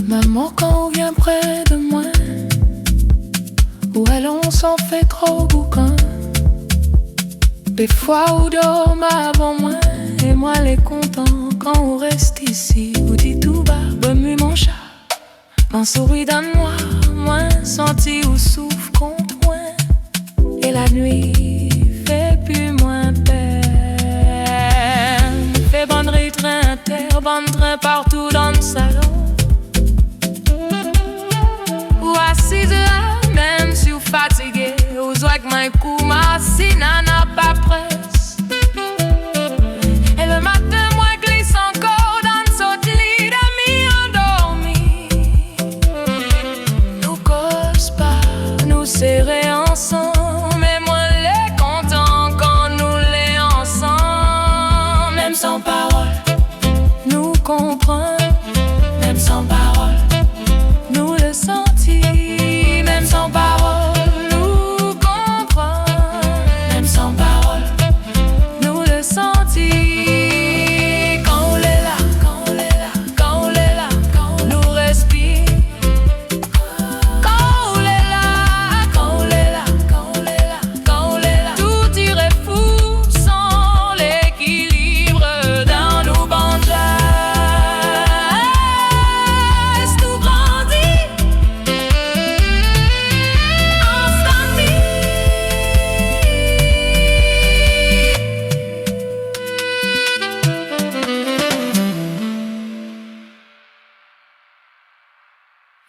Maman, quand on vient près de moi, ou alors on s'en fait trop boucan. Des fois on dort avant moi, et moi les content quand on reste ici. Ou dit tout bas, remue mon chat, un souris donne-moi, moins senti ou souffle contre moi. Et la nuit fait plus moins peine, fait banderie train terre, bande train partout dans le salon. Ou assise là, même si vous fatigué, ou avec mes coups, ma si nana pas presse. Et le matin, moi glisse encore dans ce lit d'amis endormis. Nous cause pas, nous serrer ensemble, mais moi les content quand nous les ensemble. Même sans parole, nous comprenons, même sans parole, nous le senti, même sans parole, nous comprenons, même sans parole, nous le senti. Quand on est là, quand on est là, quand on est là, quand on nous respire. Quand on est là, quand on est là, quand on est là, quand on est là, tout irait fou sans l'équilibre dans nos bandes. Tout grandit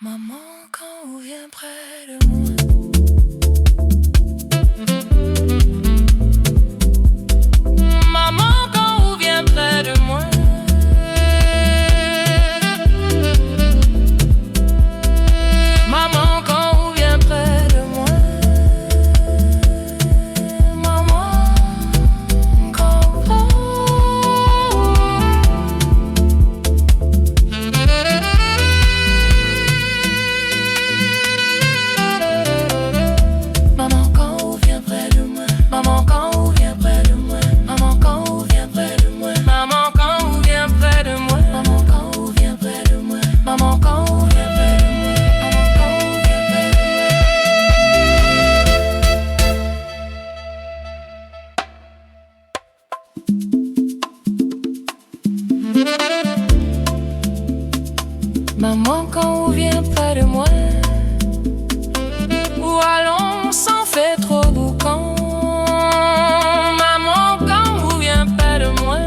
maman, quand on vient près de moi, maman, quand on vient près de moi, maman, quand on vient près de moi, maman, quand maman, quand on vient près de moi, maman, quand on vient près de moi, maman, quand on vient près de moi, maman, quand on vient près de moi, maman, quand on vient près de moi, maman, quand on vient près de moi, maman, quand on vient près de moi. Maman, quand on vient près de moi, ou allons s'en fait trop boucan. Maman, quand on vient près de moi,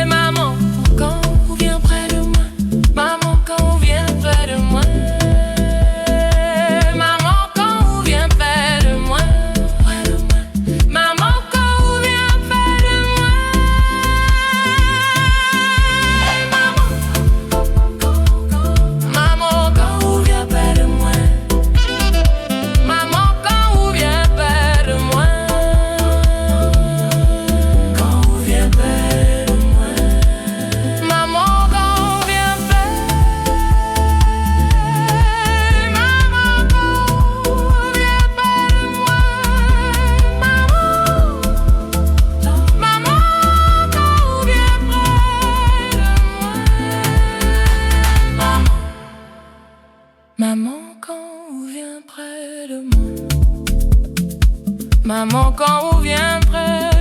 maman, quand on vient près de moi, maman, quand on vient près de moi, maman, quand on vient près de moi, maman, quand on vient près de moi, maman, quand on vient près de moi, maman, quand on vient près de moi, quand on vient près de moi, maman, quand on vient près, maman, quand on vient près de moi, maman, maman, quand on vient près de moi, maman, quand on vient près.